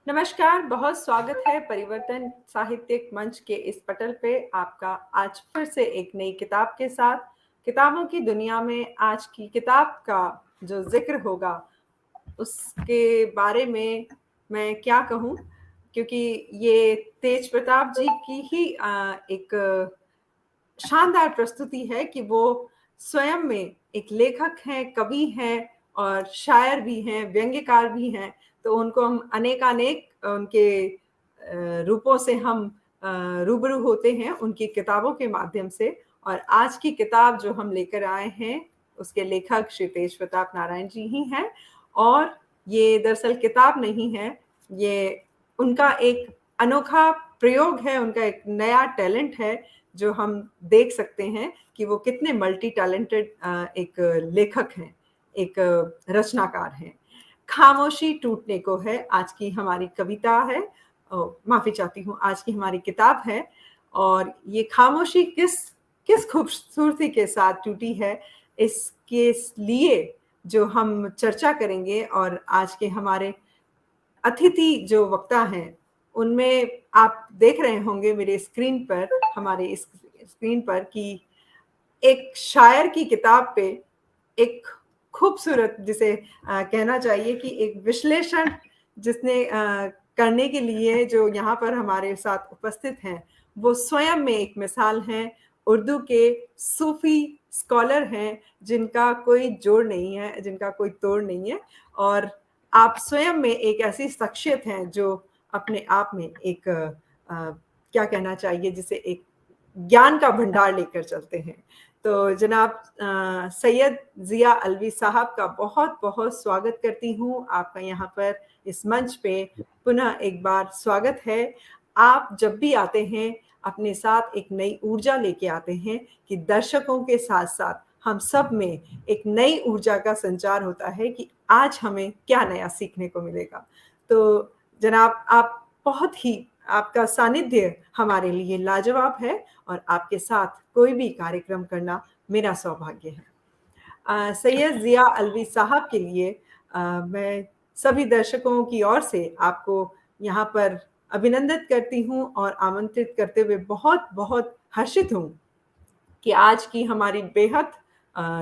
नमस्कार, बहुत स्वागत है परिवर्तन साहित्यिक मंच के इस पटल पे आपका आज फिर से एक नई किताब के साथ। किताबों की दुनिया में आज की किताब का जो ज़िक्र होगा, उसके बारे में मैं क्या कहूँ, क्योंकि ये तेज प्रताप जी की ही एक शानदार प्रस्तुति है कि वो स्वयं में एक लेखक हैं, कवि हैं और शायर भी हैं, व्यंग्यकार भी हैं। तो उनको हम अनेकानेक उनके रूपों से हम रूबरू होते हैं उनकी किताबों के माध्यम से। और आज की किताब जो हम लेकर आए हैं, उसके लेखक श्री तेज प्रताप नारायण जी ही हैं। और ये दरअसल किताब नहीं है, ये उनका एक अनोखा प्रयोग है, उनका एक नया टैलेंट है जो हम देख सकते हैं कि वो कितने मल्टी टैलेंटेड एक लेखक हैं, एक रचनाकार हैं। खामोशी टूटने को है आज की हमारी कविता है, माफ़ी चाहती हूँ, आज की हमारी किताब है। और ये खामोशी किस किस खूबसूरती के साथ टूटी है, इसके लिए जो हम चर्चा करेंगे। और आज के हमारे अतिथि जो वक्ता हैं, उनमें आप देख रहे होंगे मेरे स्क्रीन पर, हमारे इस स्क्रीन पर, कि एक शायर की किताब पे एक खूबसूरत, जिसे कहना चाहिए कि एक विश्लेषण जिसने करने के लिए जो यहाँ पर हमारे साथ उपस्थित हैं, वो स्वयं में एक मिसाल हैं। उर्दू के सूफी स्कॉलर हैं जिनका कोई जोड़ नहीं है, जिनका कोई तोड़ नहीं है। और आप स्वयं में एक ऐसी शख्सियत हैं जो अपने आप में एक क्या कहना चाहिए, जिसे एक ज्ञान का भंडार लेकर चलते हैं। तो जनाब सैयद ज़िया अलवी साहब का बहुत-बहुत स्वागत करती हूँ। आपका यहाँ पर इस मंच पे पुनः एक बार स्वागत है। आप जब भी आते हैं, अपने साथ एक नई ऊर्जा लेके आते हैं कि दर्शकों के साथ-साथ हम सब में एक नई ऊर्जा का संचार होता है कि आज हमें क्या नया सीखने को मिलेगा। तो जनाब, आप बहुत ही, आपका सानिध्य हमारे लिए लाजवाब है और आपके साथ कोई भी कार्यक्रम करना मेरा सौभाग्य है। सैयद ज़िया अलवी साहब के लिए मैं सभी दर्शकों की ओर से आपको यहाँ पर अभिनंदित करती हूँ और आमंत्रित करते हुए बहुत-बहुत हर्षित हूँ कि आज की हमारी बेहद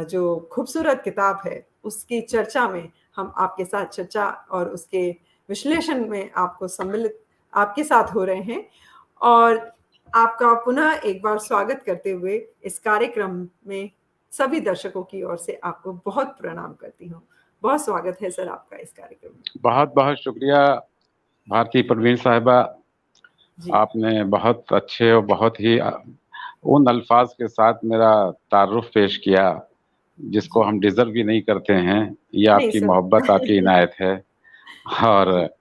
जो खूबसूरत किताब है, उसकी चर्चा में हम आपके साथ चर्चा और उसके विश्लेषण में आपको सम्मिलित आपके साथ हो रहे हैं। और आपका पुनः एक बार स्वागत करते हुए इस कार्यक्रम में सभी दर्शकों की ओर से आपको बहुत प्रणाम करती हूँ। बहुत स्वागत है सर आपका इस कार्यक्रम में। बहुत बहुत शुक्रिया भारती परवीन साहिबा। जी। आपने बहुत अच्छे और बहुत ही उन अल्फाज के साथ मेरा तारुफ पेश किया जिसको हम डिजर्व भी नहीं करते हैं। ये नहीं आपकी सर। मोहब्बत, आपकी इनायत है। और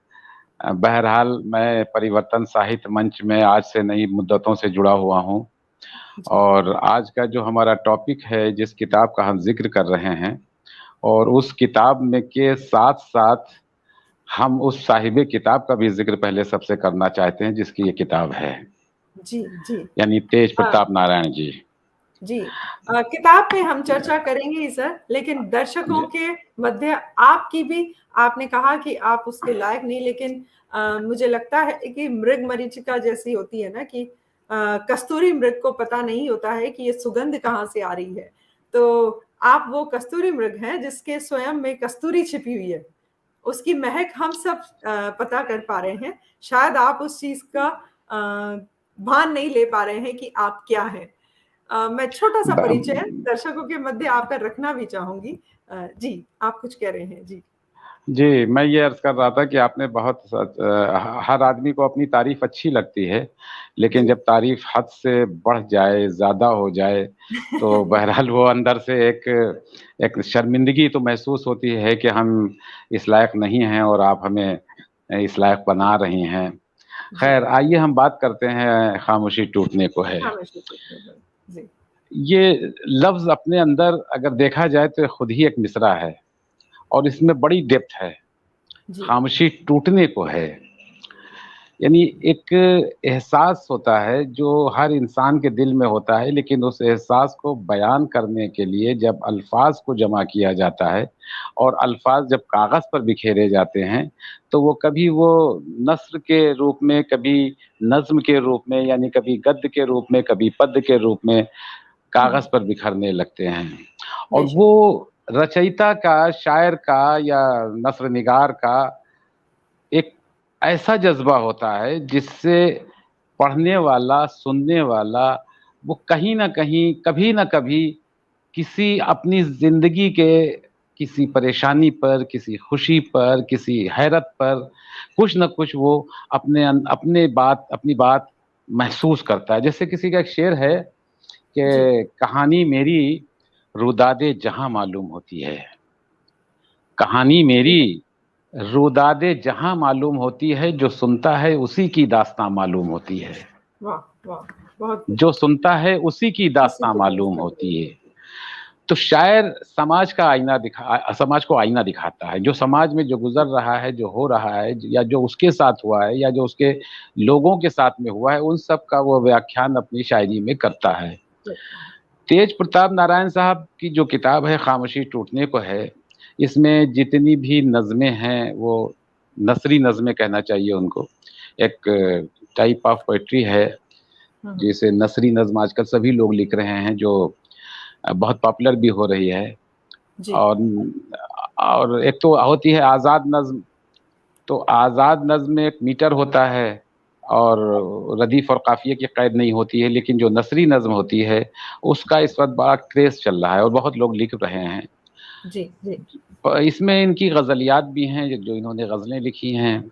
बहरहाल मैं परिवर्तन साहित्य मंच में आज से नई मुद्दतों से जुड़ा हुआ हूँ। और आज का जो हमारा टॉपिक है, जिस किताब का हम जिक्र कर रहे हैं, और उस किताब में के साथ साथ हम उस साहिबे किताब का भी जिक्र पहले सबसे करना चाहते हैं जिसकी ये किताब है, जी, जी। यानी तेज प्रताप नारायण जी। जी, किताब पे हम चर्चा करेंगे ही सर, लेकिन दर्शकों के मध्य आपकी भी, आपने कहा कि आप उसके लायक नहीं, लेकिन मुझे लगता है कि मृग मरीचिका जैसी होती है ना, कि कस्तूरी मृग को पता नहीं होता है कि ये सुगंध कहाँ से आ रही है। तो आप वो कस्तूरी मृग हैं जिसके स्वयं में कस्तूरी छिपी हुई है। उसकी महक हम सब पता कर पा रहे हैं। शायद आप उस चीज़ का भान नहीं ले पा रहे हैं कि आप क्या हैं। मैं छोटा-सा परिचय दर्शकों के मध्य आपका रखना भी चाहूँगी। जी, आप कुछ कह रहे हैं? जी। जी, मैं ये अर्ज़ कर रहा था कि आपने बहुत हर आदमी को अपनी तारीफ़ अच्छी लगती है, लेकिन जी। जब तारीफ़ हद से बढ़ जाए, ज़्यादा हो जाए, तो बहरहाल वो अंदर से एक शर्मिंदगी तो महसूस होती है कि हम इस लायक नहीं हैं और आप हमें इस लायक बना रही हैं। जी। ख़ैर, आइए हम बात करते हैं खामोशी टूटने को है। खामोशी टूटने पर। जी। ये लफ्ज़ अपने अंदर अगर देखा जाए तो खुद ही एक मिसरा है और इसमें बड़ी डेप्थ है। जी। खामोशी टूटने को है। यानी एक एहसास होता है जो हर इंसान के दिल में होता है, लेकिन उस एहसास को बयान करने के लिए जब अल्फाज को जमा किया जाता है और अल्फाज जब कागज पर बिखेरे जाते हैं, तो वो कभी वो नस्र के रूप में, कभी नज्म के रूप में, यानी कभी गद्य के रूप में, कभी पद्य के रूप में हुँ, कागज पर बिखरने लगते हैं। और बेशक। वो रचयिता का, शायर का या नस्र निगार का एक ऐसा जज़्बा होता है जिससे पढ़ने वाला, सुनने वाला, वो कहीं न कहीं, कभी न कभी किसी अपनी ज़िंदगी के किसी परेशानी पर, किसी खुशी पर, किसी हैरत पर, कुछ न कुछ वो अपनी बात महसूस करता है। जैसे किसी का एक शेर है जी, कि कहानी मेरी रुदादे जहाँ मालूम होती है। कहानी मेरी रुदादे जहाँ मालूम होती है, जो सुनता है उसी की दास्ताँ मालूम होती है। वाह! वाह! बहुत जो सुनता है उसी की उसी दास्ताँ की मालूम दास्तान होती मिली। है। तो शायर समाज को आईना दिखाता है। जो समाज में जो गुज़र रहा है, जो हो रहा है या जो उसके साथ हुआ है या जो उसके लोगों के साथ में हुआ है, उन सब का वो व्याख्यान अपनी शायरी में करता है। तेज प्रताप नारायण साहब की जो किताब है खामोशी टूटने को है, इसमें जितनी भी नज़में हैं वो नसरी नज़में कहना चाहिए उनको। एक टाइप ऑफ पोएट्री है हुँ, हुँ। जिसे नसरी नज़्म आजकल सभी लोग लिख रहे हैं, जो बहुत पॉपुलर भी हो रही है। जी, और एक तो होती है आज़ाद नज़्म। तो आज़ाद नज़्म में एक मीटर होता है और रदीफ़ और काफ़िये की क़ैद नहीं होती है, लेकिन जो नसरी नज़्म होती है, उसका इस वक़्त बड़ा क्रेज़ चल रहा है और बहुत लोग लिख रहे हैं। जी, जी। इसमें इनकी ग़ज़लियात भी हैं, जो इन्होंने ग़ज़लें लिखी हैं,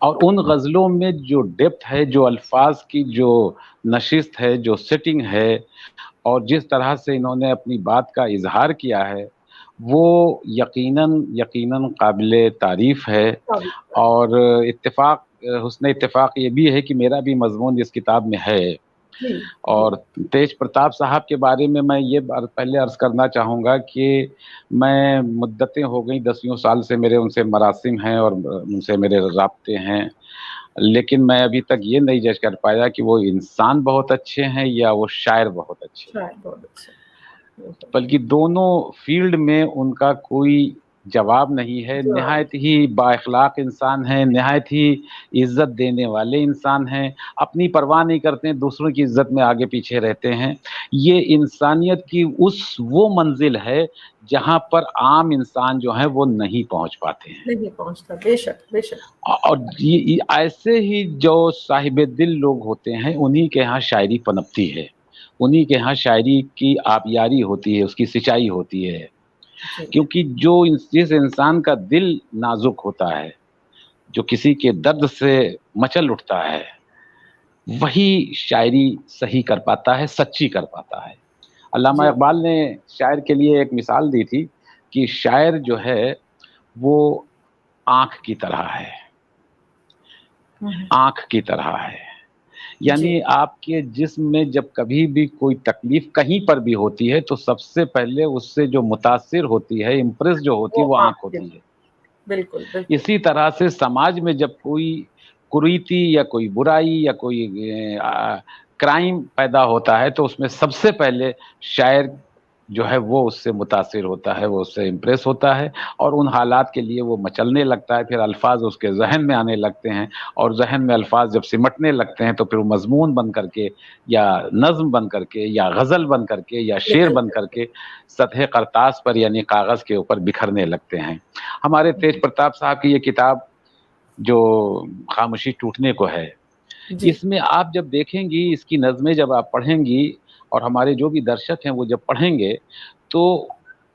और उन ग़ज़लों में जो डेप्थ है, जो अल्फ़ाज़ की जो नशिस्त है, जो सेटिंग है और जिस तरह से इन्होंने अपनी बात का इज़हार किया है, वो यकीनन यकीनन काबिले तारीफ़ है। और हुस्न इत्तेफ़ाक ये भी है कि मेरा भी मज़मून इस किताब में है। जी, जी। और तेज प्रताप साहब के बारे में मैं ये पहले अर्ज़ करना चाहूँगा कि मैं मुद्दतें हो गई, दसियों साल से मेरे उनसे मरासिम हैं और उनसे मेरे राब्ते हैं। लेकिन मैं अभी तक ये नहीं जज कर पाया कि वो इंसान बहुत अच्छे हैं या वो शायर बहुत अच्छे हैं। शायद बहुत अच्छा। बिल्कुल। बल्कि दोनों फ़ील्ड में उनका कोई जवाब नहीं है। जवाब निहायत ही बाइख़्लाक़ इंसान हैं, निहायत ही इज़्ज़त देने वाले इंसान हैं, अपनी परवाह नहीं करते हैं, दूसरों की इज़्ज़त में आगे-पीछे रहते हैं। ये इंसानियत की वो मंज़िल है, जहाँ पर आम इंसान जो हैं, वो नहीं पहुँच पाते हैं। नहीं पहुँचता, बेशक, बेशक। और ये ऐसे ही जो साहिब-ए-दिल लोग होते हैं, उन्हीं के यहाँ शायरी पनपती है। उन्हीं के यहाँ शायरी की आबियारी होती है, उसकी सिंचाई होती है। जी, क्योंकि जिस इंसान का दिल नाज़ुक होता है, जो किसी के दर्द से मचल उठता है, वही शायरी सही कर पाता है, सच्ची कर पाता है। अल्लामा जी। इक़बाल ने शायर के लिए एक मिसाल दी थी कि शायर जो है, वो आँख की तरह है, हुँ, हुँ। आँख की तरह है। जी, यानी आपके जिस्म में जब कभी भी कोई तकलीफ़ कहीं पर भी होती है, तो सबसे पहले उससे जो मुतासिर होती है, इम्प्रेस जो होती वो है, वो आँख आपके होती है। बिल्कुल, बिल्कुल। इसी तरह से समाज में जब कोई कुरीति या कोई बुराई या कोई क्राइम पैदा होता है, तो उसमें सबसे पहले शायर जो है वो उससे मुतासिर होता है, वो उससे इम्प्रेस होता है और उन हालात के लिए वो मचलने लगता है, फिर अल्फ़ाज़ उसके ज़हन में आने लगते हैं और ज़हन में अल्फ़ाज़ जब सिमटने लगते हैं, तो फिर वो मज़मून बन कर के या नज़्म बन कर के या ग़ज़ल बन कर के या शेर निकल बन कर कर के सतह करतास पर यानी कागज़ के ऊपर बिखरने लगते हैं। हमारे तेज प्रताप साहब की ये किताब जो खामोशी टूटने को है, जी, इसमें आप जब देखेंगी, इसकी नज़्में जब आप पढ़ेंगी और हमारे जो भी दर्शक हैं, वो जब पढ़ेंगे, तो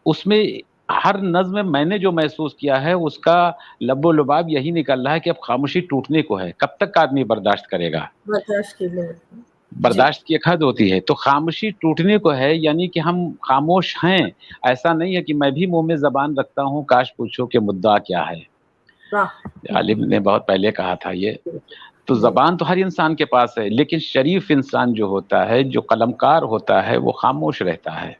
उसमें हर नज़्म में मैंने जो महसूस किया है, उसका लबो-लुबाब यही निकल रहा है कि अब खामोशी टूटने को है, कब तक आदमी बर्दाश्त करेगा? बर्दाश्त की लिमिट। जी, बर्दाश्त की एक हद होती है, तो खामोशी टूटने को है यानी कि हम खामोश हैं। ऐसा नहीं है कि मैं भी मुँह में ज़बान रखता हूँ, काश पूछो कि मुद्दा क्या है? वाह! हुँ, गालिब ने बहुत पहले कहा था ये। तो जी, ज़बान तो हर इंसान के पास है, लेकिन शरीफ इंसान जो होता है, जो कलमकार होता है, वो खामोश रहता है।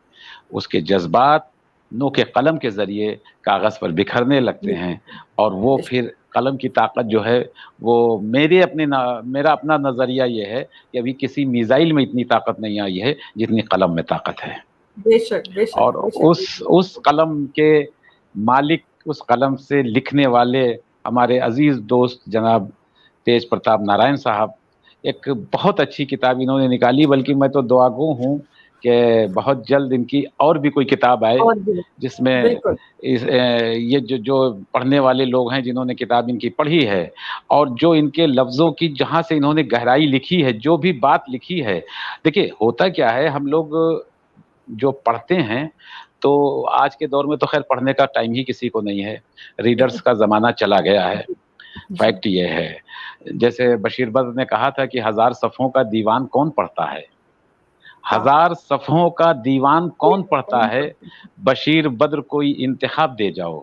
उसके जज़्बात नोक कलम के ज़रिए कागज़ पर बिखरने लगते जी, हैं और वो बेशक। फिर कलम की ताकत जो है वो मेरा अपना नजरिया ये है कि अभी किसी मिसाइल में इतनी ताकत नहीं आई है जितनी कलम में ताकत है। बेशक बेशक और बेशक। उस कलम के मालिक, उस कलम से लिखने वाले हमारे अजीज दोस्त जनाब तेज प्रताप नारायण साहब, एक बहुत अच्छी किताब इन्होंने निकाली, बल्कि मैं तो दुआगो हूँ कि बहुत जल्द इनकी और भी कोई किताब आए और भी जिसमें बिल्कुल ये जो पढ़ने वाले लोग हैं जिन्होंने किताब इनकी पढ़ी है और जो इनके लफ्जों की जहां से इन्होंने गहराई लिखी है, जो भी बात लिखी है। देखिए होता क्या है, हम लोग जो पढ़ते हैं तो आज के दौर में तो खैर पढ़ने का टाइम ही किसी को नहीं है, रीडर्स का जमाना चला गया है। जी। फैक्ट ये है, जैसे बशीर बद्र ने कहा था कि 1000 सफ़ों का दीवान कौन पढ़ता है, वाह 1000 सफ़ों का दीवान कौन पढ़ता है, बशीर बद्र कोई इंतखाब दे जाओ,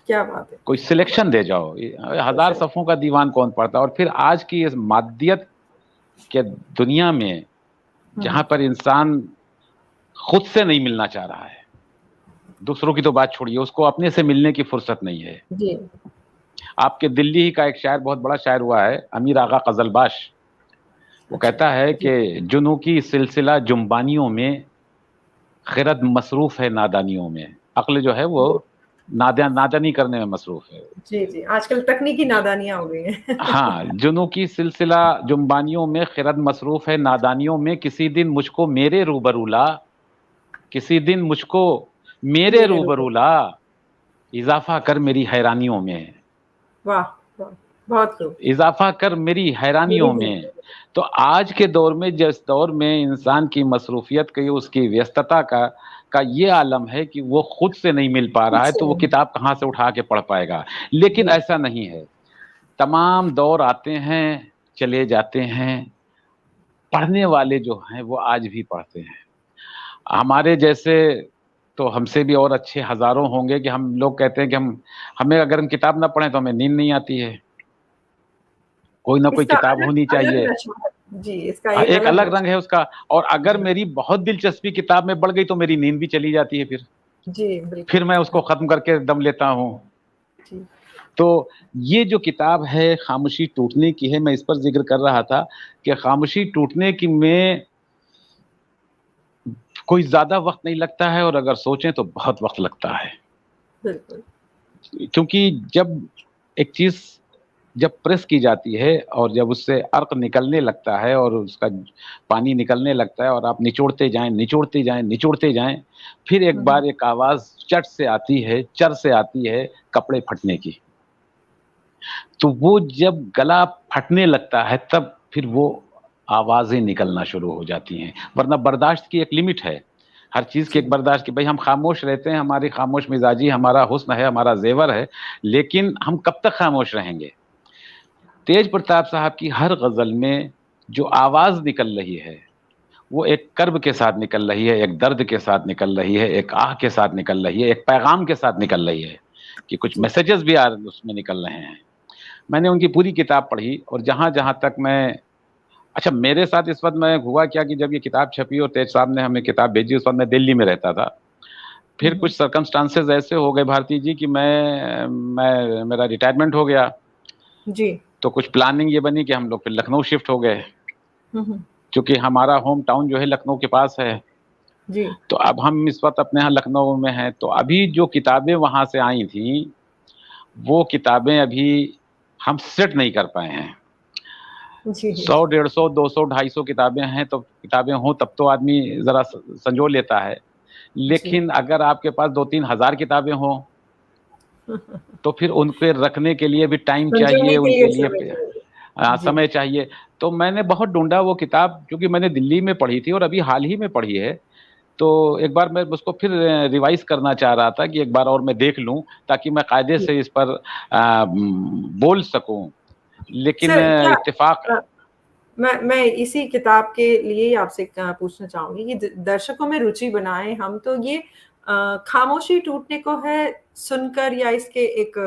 क्या बात है, कोई क्या बात सिलेक्शन दे जाओ, 1000 है। सफ़ों का दीवान कौन पढ़ता है। और फिर आज की इस मादियत के दुनिया में जहां पर इंसान खुद से नहीं मिलना चाह रहा है, दूसरों की तो बात छोड़िए, उसको अपने से मिलने की फुर्सत नहीं है। जी आपके दिल्ली ही का एक शायर, बहुत बड़ा शायर हुआ है, अमीर आगा कजलबाश, वो अच्छा कहता है जी। कि जुनू की सिलसिला जुम्बानियों में, खिरद मसरूफ है नादानियों में। अक्ल जो है वो नादानी करने में मसरूफ है। जी जी, आजकल तकनीकी नादानियां हो गई हैं। हाँ, जुनू की सिलसिला जुम्बानियों में, खिरद मसरूफ है नादानियों में, किसी दिन मुझको मेरे रूबरू ला, किसी दिन मुझको मेरे मेरे रूप रूबरू ला, इजाफा कर मेरी हैरानियों में, वाह वाह, बहुत खूब। इजाफा कर मेरी मेरी हैरानियों भी में। तो आज के दौर में, जिस दौर में इंसान की मसरूफियत की, उसकी व्यस्तता का ये आलम है कि वो खुद से नहीं मिल पा रहा खुद है, से तो वो नहीं। किताब कहाँ से उठा के पढ़ पाएगा। लेकिन जी ऐसा नहीं है, तमाम दौर आते हैं चले जाते हैं, पढ़ने वाले जो हैं वो आज भी पढ़ते हैं। हमारे जैसे तो हमसे भी और अच्छे हजारों होंगे कि हम लोग कहते हैं कि हमें अगर हम किताब ना पढ़ें तो हमें नींद नहीं आती है, कोई ना कोई इसका किताब अलग होनी अलग चाहिए। नशा है। जी, इसका एक एक अलग अलग नशा रंग है उसका। और अगर जी मेरी बहुत दिलचस्पी किताब में बढ़ गई तो मेरी नींद भी चली जाती है, जी बिल्कुल फिर मैं उसको खत्म करके दम लेता हूँ। जी। तो ये जो किताब है खामोशी टूटने की है, मैं इस पर जिक्र कर रहा था कि खामोशी टूटने की में कोई ज्यादा वक्त नहीं लगता है, और अगर सोचें तो बहुत वक्त लगता है। बिल्कुल क्योंकि जब एक चीज जब प्रेस की जाती है और जब उससे अर्क निकलने लगता है और उसका पानी निकलने लगता है और आप निचोड़ते जाएं निचोड़ते जाएं निचोड़ते जाएं, फिर एक हम्म, बार एक आवाज चट से आती है, चर से आती है, कपड़े फटने की। तो वो जब गला फटने लगता है तब फिर वो आवाजें निकलना शुरू हो जाती हैं। वरना बर्दाश्त की एक लिमिट है, हर चीज की जी एक बर्दाश्त की। भाई हम खामोश रहते हैं, हमारी खामोश मिजाजी हमारा हुस्न है, हमारा जेवर है, लेकिन हम कब तक खामोश रहेंगे। तेज प्रताप साहब की हर गजल में जो आवाज निकल रही है वो एक कर्ब के साथ निकल रही है, एक दर्द के साथ निकल रही है, एक आह के साथ निकल रही है, एक पैगाम के साथ निकल रही है, कि कुछ जी मैसेजेस भी उसमें निकल रहे हैं। मैंने उनकी पूरी किताब पढ़ी और जहां जहां तक मैं, अच्छा मेरे साथ इस वक्त मैं हुआ क्या कि जब ये किताब छपी और तेज साहब ने हमें किताब भेजी, उस वक्त मैं दिल्ली में रहता था। फिर हम्म, कुछ सर्कमस्टांसेस ऐसे हो गए भारती जी कि मैं मेरा रिटायरमेंट हो गया। जी तो कुछ प्लानिंग ये बनी कि हम लोग फिर लखनऊ शिफ्ट हो गए, हम्म, क्योंकि हमारा होम टाउन जो है लखनऊ के पास है। जी तो अब हम इस वक्त अपने यहाँ लखनऊ में हैं, तो अभी जो किताबें वहां से आई थी वो किताबें अभी हम सेट नहीं कर पाए हैं। जी 100 150 200 250 किताबें हैं, तो किताबें हों तब तो आदमी जरा संजो लेता है। जी लेकिन अगर आपके पास 2-3 हज़ार किताबें हों तो फिर उनके रखने के लिए भी टाइम चाहिए, संजोने के उनके लिए लिए समय चाहिए। जी समय चाहिए। तो मैंने बहुत ढूंढा वो किताब, क्योंकि मैंने दिल्ली में पढ़ी थी और अभी हाल ही में पढ़ी है। तो एक बार मैं उसको फिर रिवाइज करना चाह रहा था कि एक बार और मैं देख लूं, ताकि मैं कायदे जी। से इस पर बोल सकूं। लेकिन सर क्या इत्तेफाक। अ, मैं इसी किताब के लिए ही आपसे पूछना चाहूंगी कि दर्शकों में रुचि बनाए हम, तो ये खामोशी टूटने को है सुनकर, या इसके एक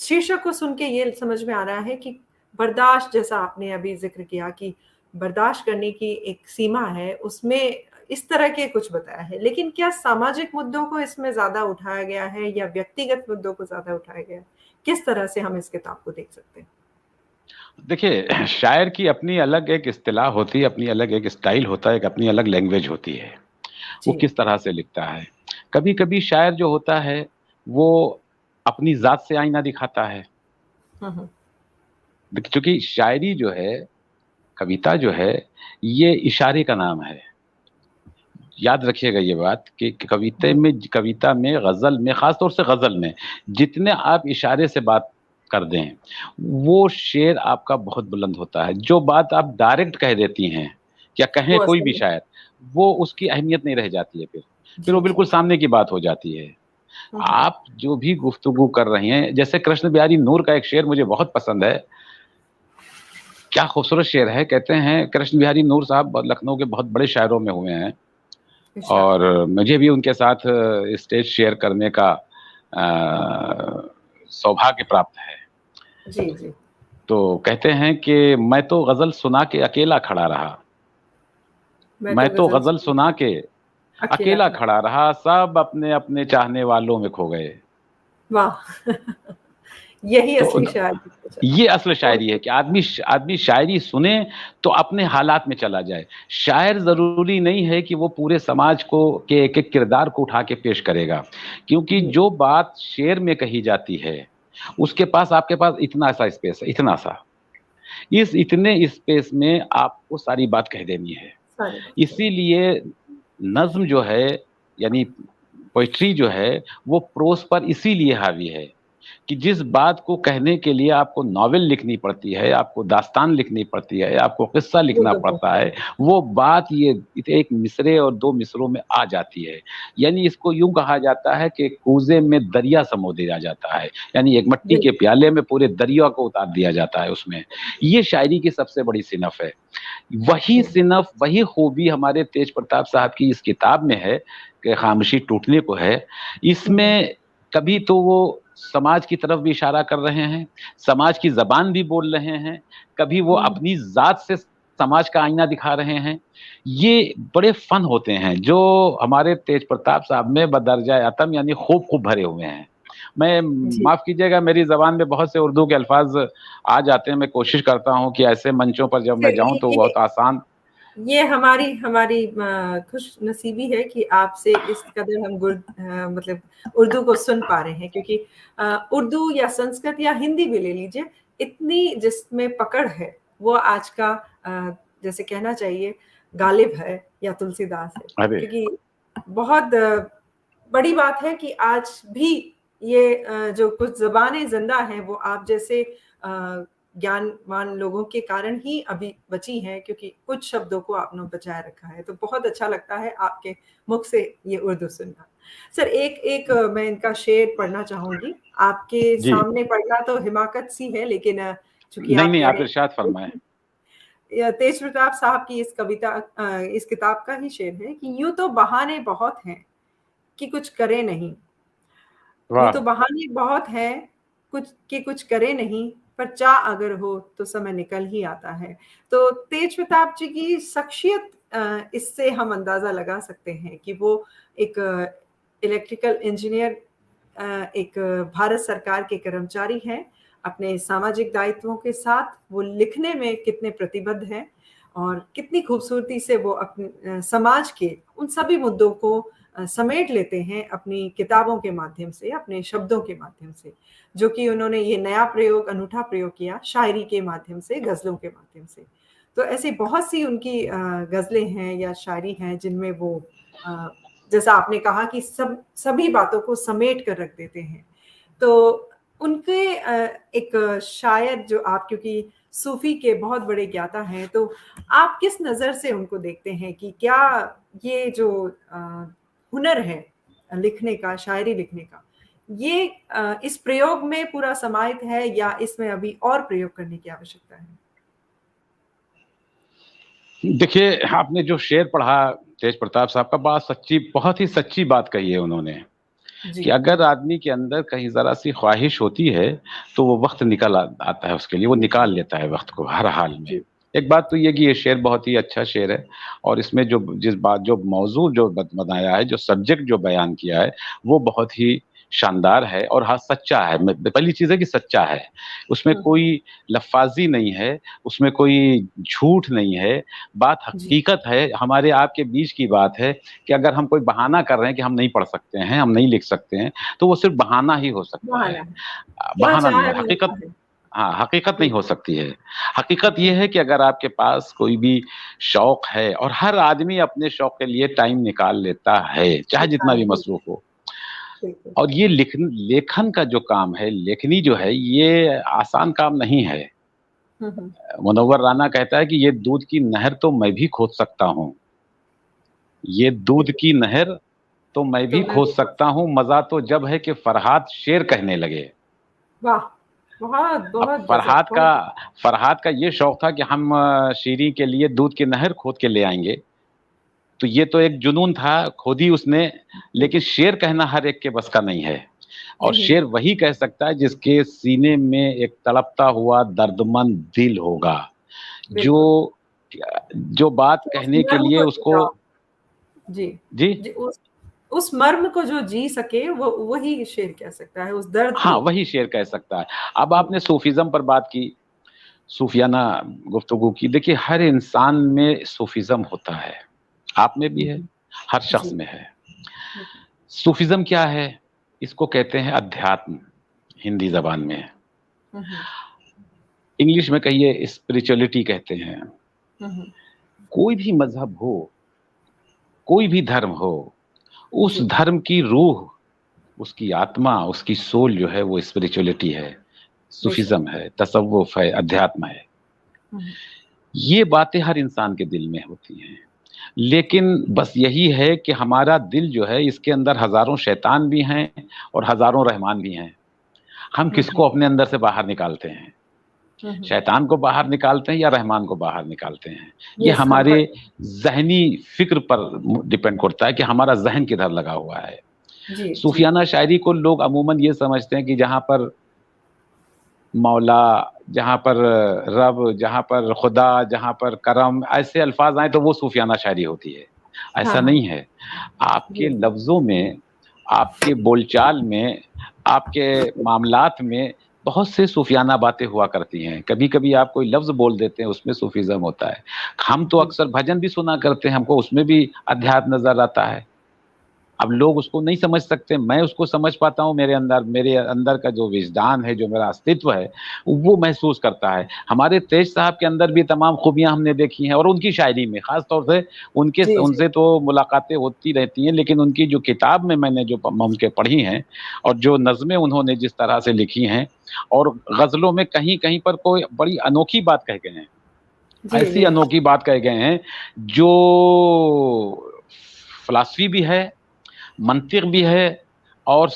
शीर्षक को सुन के ये समझ में आ रहा है कि बर्दाश्त, जैसा आपने अभी जिक्र किया कि बर्दाश्त करने की एक सीमा है, उसमें इस तरह के कुछ बताया है, लेकिन क्या सामाजिक मुद्दों को इसमें ज्यादा उठाया गया है या व्यक्तिगत मुद्दों को ज्यादा उठाया गया है? किस तरह से हम इस किताब को देख सकते हैं? देखिए, शायर की अपनी अलग एक इस्तिलाह होती है, अपनी अलग एक स्टाइल होता है, एक अपनी अलग लैंग्वेज होती है। वो जी। किस तरह से लिखता है। कभी-कभी शायर जो होता है, वो अपनी ज़ात से आईना दिखाता है। हम्म। देखिए, चूँकि शायरी जो है, कविता जो है, ये इशारे का नाम है। याद रखिएगा ये बात कि जी। कविता में, ग़ज़ल में, ख़ास तौर से ग़ज़ल में, जितने आप इशारे से बात कर दें, वो शेर आपका बहुत बुलंद होता है। जो बात आप डायरेक्ट कह देती हैं, या कहें वो कोई असल भी में। शायर, वो उसकी अहमियत नहीं रह जाती है फिर। फिर वो जी जी। बिल्कुल सामने की बात हो जाती है। हम्म। आप जो भी गुफ्तगू कर रही हैं, जैसे कृष्ण बिहारी नूर का एक शेर मुझे बहुत पसंद है। क्या खूबसूरत शेर है, कहते हैं कृष्ण बिहारी नूर साहब लखनऊ के बहुत बड़े शायरों में हुए हैं। इरशाद। और मुझे भी उनके साथ स्टेज शेयर करने का सौभाग्य प्राप्त है। जी जी। तो कहते हैं कि मैं तो ग़ज़ल सुना के अकेला खड़ा रहा। मैं मैं तो तो गजल ग़ज़ल सुना के अकेला अकेला खड़ा। खड़ा रहा, सब अपने-अपने चाहने वालों में खो गए। वाह! यही तो असली शायरी है। ये असल बहुत शायरी है कि आदमी शायरी सुने तो अपने हालात में चला जाए। शायर ज़रूरी नहीं है कि वो पूरे समाज को के एक-एक किरदार को उठा के पेश करेगा, क्योंकि जी। जो बात शेर में कही जाती है, उसके पास आपके पास इतना सा स्पेस है, इतना सा। इस इतने स्पेस में आपको सारी बात कह देनी है। सारी बात करें। इसीलिए नज़्म जो है, यानी पोएट्री जो है, वो प्रोज़ पर इसीलिए हावी है कि जिस बात को कहने के लिए आपको नॉवेल लिखनी पड़ती है, आपको दास्तान लिखनी पड़ती है, आपको किस्सा वो लिखना तो है। पड़ता है, वो बात ये एक मिसरे और 2 मिसरों में आ जाती है। यानी इसको यूँ कहा जाता है कि कूज़े में दरिया समो दिया जाता है। यानी एक मिट्टी के बिल्कुल। प्याले में पूरे दरिया को उतार दिया जाता है उसमें। ये शायरी की सबसे बड़ी सिनफ है। वही जी। सिनफ, वही खूबी हमारे तेज प्रताप साहब की इस किताब में है कि खामोशी टूटने को है। हुँ। इसमें कभी तो वो समाज की तरफ भी इशारा कर रहे हैं, समाज की ज़बान भी बोल रहे हैं, कभी वो हुँ। अपनी ज़ात से समाज का आईना दिखा रहे हैं। ये बड़े फ़न होते हैं जो हमारे तेज प्रताप साहब में बदर्जा अतम यानी खूब-खूब भरे हुए हैं। मैं जी। माफ़ कीजिएगा, मेरी ज़बान में बहुत से उर्दू के अल्फ़ाज़ आ जाते हैं, मैं कोशिश करता हूँ कि ऐसे मंचों पर जब मैं जाऊँ तो बहुत आसान। ये हमारी हमारी खुशनसीबी है कि आपसे इस कदर हम मतलब उर्दू को सुन पा रहे हैं, क्योंकि उर्दू या संस्कृत या हिंदी भी ले लीजिए, इतनी जिसमें पकड़ है, वो आज का जैसे कहना चाहिए गालिब है या तुलसीदास है। अरे! क्योंकि बहुत बड़ी बात है कि आज भी ये जो कुछ ज़बानें ज़िंदा हैं, वो आप जैसे ज्ञानवान लोगों के कारण ही अभी बची हैं, क्योंकि कुछ शब्दों को आपने बचाए रखा है। तो बहुत अच्छा लगता है आपके मुख से ये उर्दू सुनना। सर, एक मैं इनका शेर पढ़ना चाहूँगी। आपके जी। सामने पढ़ना तो हिमाकत सी है, लेकिन चूँकि नहीं, आप नहीं, कह आप रहे इरशाद हैं फरमाएँ। या तेज प्रताप साहब की इस किताब का ही शेर है कि यूँ तो बहाने बहुत हैं कि कुछ करे नहीं। यूँ तो वाह! बहाने बहुत हैं कुछ करे नहीं, पर चाह अगर हो तो समय निकल ही आता है। तो तेज प्रताप जी की शख्सियत इससे हम अंदाज़ा लगा सकते हैं कि वो एक इलेक्ट्रिकल इंजीनियर, एक भारत सरकार के कर्मचारी हैं। अपने सामाजिक दायित्वों के साथ वो लिखने में कितने प्रतिबद्ध हैं और कितनी खूबसूरती से वो अपने समाज के उन सभी मुद्दों को समेट लेते हैं अपनी किताबों के माध्यम से, अपने शब्दों के माध्यम से, जो कि उन्होंने ये नया प्रयोग, अनूठा प्रयोग किया शायरी के माध्यम से, गज़लों के माध्यम से। तो ऐसी बहुत सी उनकी गज़लें हैं या शायरी हैं जिनमें वो अ, जैसा आपने कहा कि सभी बातों को समेट कर रख देते हैं। तो उनके एक शायर जो आप, क्योंकि सूफ़ी के बहुत बड़े ज्ञाता हैं, तो आप किस नज़र से उनको देखते हैं कि क्या ये जो हुनर है लिखने का, शायरी लिखने का, ये इस प्रयोग में पूरा समाहित है या इसमें अभी और प्रयोग करने की आवश्यकता है? देखिए, आपने जो शेर पढ़ा तेज प्रताप साहब का, बहुत ही सच्ची बात कही है उन्होंने जी। कि अगर आदमी के अंदर कहीं ज़रा-सी ख़्वाहिश होती है, तो वो वक़्त निकल आता है उसके लिए, वो निकाल लेता है वक़्त को हर हाल में। जी। एक बात तो ये कि ये शेर बहुत ही अच्छा शेर है, और इसमें जो जिस बात जो मौजू जो बनाया है, जो सब्जेक्ट जो बयान किया है, वो बहुत ही शानदार है और हाँ सच्चा है। पहली चीज है कि सच्चा है, उसमें हम्म, कोई लफ्फाजी नहीं है, उसमें कोई झूठ नहीं है, बात जी, हकीकत है, हमारे आपके बीच की बात है। कि अगर हम कोई बहाना कर रहे हैं कि हम नहीं पढ़ सकते हैं, हम नहीं लिख सकते हैं, तो वो सिर्फ बहाना ही हो सकता बहाना है, है, क्या बहाना नहीं चाहे है, मिलता हकीकत। है। हाँ, हकीकत नहीं जी, हो सकती है। हकीकत ये जी, है कि अगर आपके पास कोई भी शौक है, और हर आदमी अपने शौक के लिए टाइम निकाल लेता है, चाहे जितना भी बिल्कुल, मसरूफ हो। बिल्कुल। और ये लेखन का जो काम है, लेखनी जो है, ये आसान काम नहीं है। हम्म, मुनव्वर राना कहता है कि ये दूध की नहर तो मैं भी खोद सकता हूँ, ये दूध बिल्कुल, की नहर तो मैं तो भी मैं खोद भी सकता हूँ, मजा तो जब है कि फरहाद शेर कहने लगे। वाह, बहुत अब बहुत गजब, बहुत गजब। फरहाद का ये शौक था कि हम शीरी के लिए दूध की नहर खोद के ले आएंगे। तो ये तो एक जुनून था, खोदी उसने। जी, लेकिन शेर कहना हर एक के बस का नहीं है। और नहीं शेर है, वही कह सकता है जिसके सीने में एक तड़पता हुआ दर्दमंद दिल होगा, जो बिल्कुल। जो बात तो उस कहने के मर्म लिए को जी उसको। जाओ, जी, जी। जी, उस मर्म को जो जी सके वो वही शेर कह सकता है, उस दर्द हाँ, को। वही शेर कह सकता है। अब जी, आपने सूफिज्म पर बात की, सूफियाना गुफ्तगू की। देखिए, हर इंसान में सूफिज्म होता है, आप में भी है, हम्म, हर शख्स जी, में है। हम्म, सूफिज्म क्या है? इसको कहते हैं अध्यात्म, हिंदी जबान में। हम्म, इंग्लिश में कहिए स्पिरिचुअलिटी कहते हैं। हम्म, कोई भी मजहब हो, कोई भी धर्म हो, उस जी, धर्म की रूह, उसकी आत्मा, उसकी सोल जो है वो स्पिरिचुअलिटी है, बेशक, सूफिज्म है, तसव्वुफ है, अध्यात्म है। हम्म, ये बातें हर इंसान के दिल में होती हैं। लेकिन बस यही है कि हमारा दिल जो है, इसके अंदर हजारों शैतान भी हैं और हजारों रहमान भी हैं। हम हम्म, किसको अपने अंदर से बाहर निकालते हैं? हम्म, शैतान को बाहर निकालते हैं या रहमान को बाहर निकालते हैं? ये ये हम हमारे पर। ज़हनी फ़िक्र पर डिपेंड करता है कि हमारा ज़हन किधर लगा हुआ है। जी, जी, सूफियाना शायरी को लोग अमूमन ये समझते हैं कि जहाँ पर मौला, जहाँ पर रब, जहाँ पर खुदा, जहाँ पर करम, ऐसे अल्फाज आए तो वो सूफियाना शायरी होती है। हाँ, ऐसा हाँ, नहीं है। आपके जी, लफ्ज़ों में, आपके बोलचाल में, आपके मामलात में बहुत से सूफियाना बातें हुआ करती हैं। कभी-कभी आप कोई लफ्ज़ बोल देते हैं, उसमें सूफीज़्म होता है। हम तो जी, अक्सर भजन भी सुना करते हैं, हमको उसमें भी अध्यात्म नज़र आता है। अब लोग उसको नहीं समझ सकते, मैं उसको समझ पाता हूँ। मेरे अंदर का जो विजदान है, जो मेरा अस्तित्व है, वो महसूस करता है। हमारे तेज साहब के अंदर भी तमाम खूबियाँ हमने देखी हैं, और उनकी शायरी में ख़ास तौर से उनके जी, जी, उनसे तो मुलाकातें होती रहती हैं, लेकिन उनकी जो किताब में मैंने जो उनके पढ़ी हैं, और जो नज़्में उन्होंने जिस तरह से लिखी हैं, और ग़ज़लों में कहीं-कहीं पर कोई बड़ी अनोखी बात कह गए हैं। जी, ऐसी जी, अनोखी बात कह गए हैं, जो फ़िलॉसफ़ी भी है, मंतिक भी है, और